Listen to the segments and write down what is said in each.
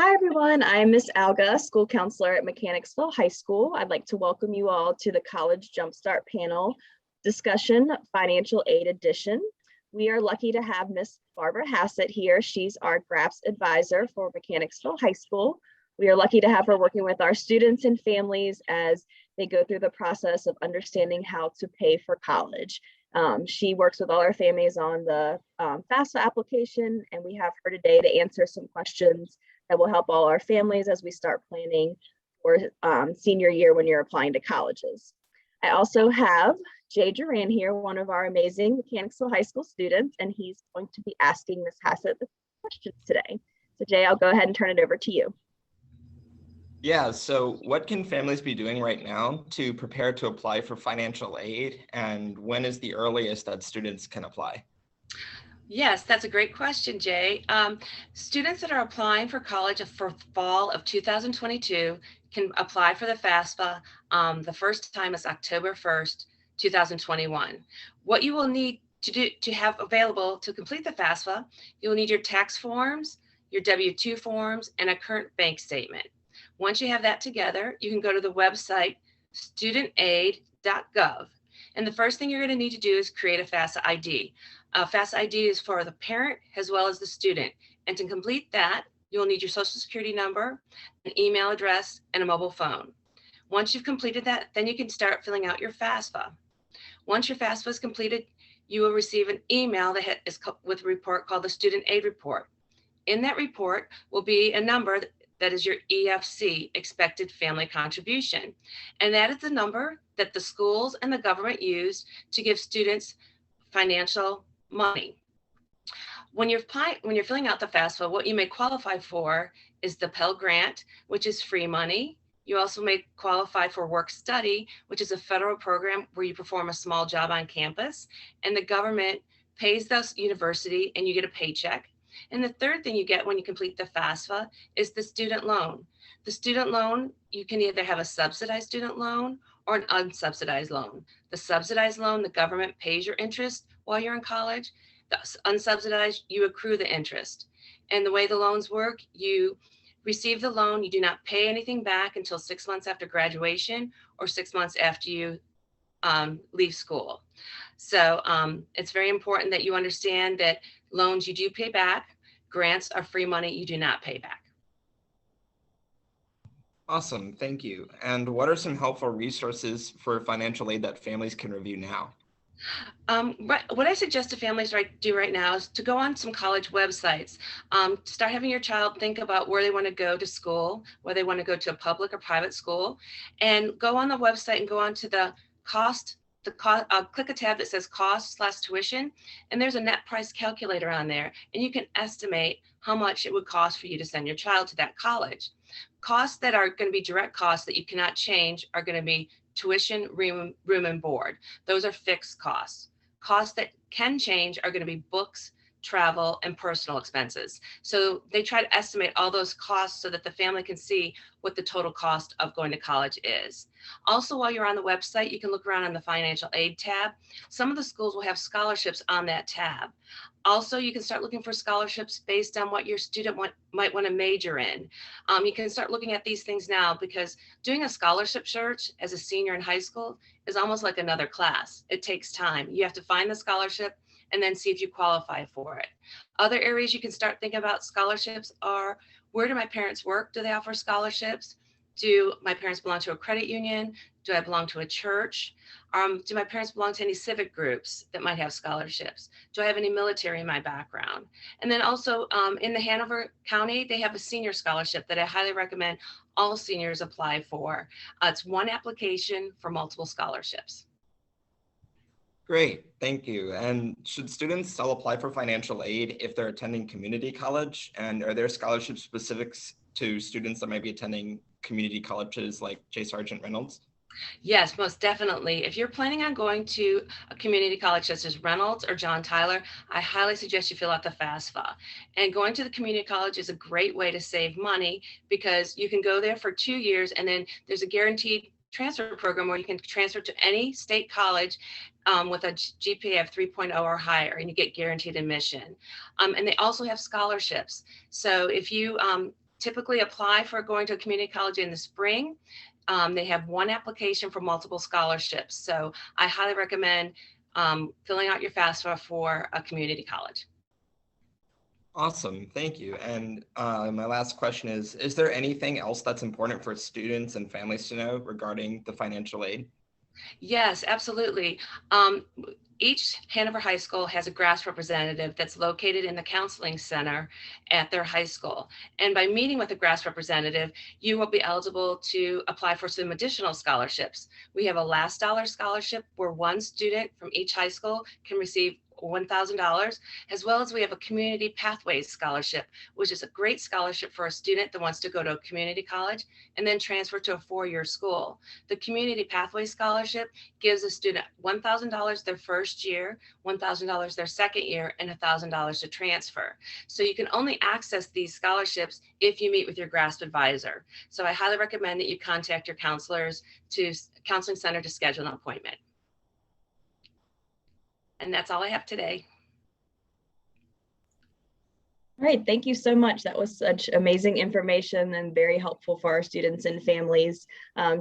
Hi, everyone. I'm Miss Alga, school counselor at Mechanicsville High School. I'd like to welcome you all to the College Jumpstart panel discussion, financial aid edition. We are lucky to have Miss Barbara Hassett here. She's our GRASP advisor for Mechanicsville High School. We are lucky to have her working with our students and families as they go through the process of understanding how to pay for college. She works with all our families on the FAFSA application, and we have her today to answer some questions that will help all our families as we start planning for senior year when you're applying to colleges. I also have Jay Duran here, one of our amazing Mechanicsville High School students, and he's going to be asking Ms. Hassett the questions today. So Jay, I'll go ahead and turn it over to you. Yeah, so what can families be doing right now to prepare to apply for financial aid, and when is the earliest that students can apply? Yes, that's a great question, Jay. Students that are applying for college for fall of 2022 can apply for the FAFSA. The first time is October 1st, 2021. What you will need to have available to complete the FAFSA, you'll need your tax forms, your W-2 forms, and a current bank statement. Once you have that together, you can go to the website studentaid.gov. And the first thing you're going to need to do is create a FAFSA ID. FAFSA ID is for the parent as well as the student. And to complete that, you'll need your social security number, an email address, and a mobile phone. Once you've completed that, then you can start filling out your FAFSA. Once your FAFSA is completed, you will receive an email that is with a report called the Student Aid Report. In that report will be a number that is your EFC, expected family contribution. And that is the number that the schools and the government use to give students financial money. When you're filling out the FAFSA, what you may qualify for is the Pell Grant, which is free money. You also may qualify for Work Study, which is a federal program where you perform a small job on campus, and the government pays the university and you get a paycheck. And the third thing you get when you complete the FAFSA is the student loan. The student loan, you can either have a subsidized student loan or an unsubsidized loan. The subsidized loan, the government pays your interest while you're in college. The unsubsidized, you accrue the interest. And the way the loans work, you receive the loan, you do not pay anything back until 6 months after graduation or 6 months after you leave school. So it's very important that you understand that loans you do pay back, grants are free money you do not pay back. Awesome, thank you. And what are some helpful resources for financial aid that families can review now? What I suggest to families do right now is to go on some college websites. Start having your child think about where they want to go to school, whether they want to go to a public or private school, and go on the website and go on to the cost. Click a tab that says cost/tuition, and there's a net price calculator on there, and you can estimate how much it would cost for you to send your child to that college. Costs that are going to be direct costs that you cannot change are going to be tuition, room and board. Those are fixed costs. Costs that can change are going to be books, travel, and personal expenses. So they try to estimate all those costs so that the family can see what the total cost of going to college is. Also, while you're on the website, you can look around on the financial aid tab. Some of the schools will have scholarships on that tab. Also, you can start looking for scholarships based on what your student might want to major in. You can start looking at these things now, because doing a scholarship search as a senior in high school is almost like another class. It takes time. You have to find the scholarship and then see if you qualify for it. Other areas you can start thinking about scholarships are, where do my parents work? Do they offer scholarships? Do my parents belong to a credit union? Do I belong to a church? Do my parents belong to any civic groups that might have scholarships? Do I have any military in my background? And then also in the Hanover County, they have a senior scholarship that I highly recommend all seniors apply for. It's one application for multiple scholarships. Great, thank you. And should students still apply for financial aid if they're attending community college? And are there scholarships specifics to students that might be attending community colleges like J. Sargent Reynolds? Yes, most definitely. If you're planning on going to a community college such as Reynolds or John Tyler, I highly suggest you fill out the FAFSA. And going to the community college is a great way to save money, because you can go there for 2 years, and then there's a guaranteed transfer program where you can transfer to any state college with a GPA of 3.0 or higher, and you get guaranteed admission. And they also have scholarships. So if you typically apply for going to a community college in the spring. They have one application for multiple scholarships. So I highly recommend filling out your FAFSA for a community college. Awesome, thank you. And my last question is there anything else that's important for students and families to know regarding the financial aid? Yes, absolutely. Each Hanover High School has a GRASP representative that's located in the counseling center at their high school. And by meeting with a GRASP representative, you will be eligible to apply for some additional scholarships. We have a last dollar scholarship where one student from each high school can receive $1,000, as well as we have a community pathways scholarship, which is a great scholarship for a student that wants to go to a community college and then transfer to a four-year school. The community pathways scholarship gives a student $1,000 their first year, $1,000 their second year, and $1,000 to transfer. So you can only access these scholarships if you meet with your GRASP advisor. So I highly recommend that you contact your counselors to counseling center to schedule an appointment. And that's all I have today. All right, thank you so much. That was such amazing information and very helpful for our students and families.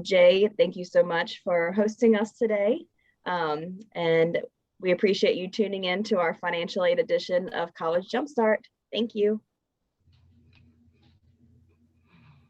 Jay, thank you so much for hosting us today. And we appreciate you tuning in to our financial aid edition of College Jumpstart. Thank you.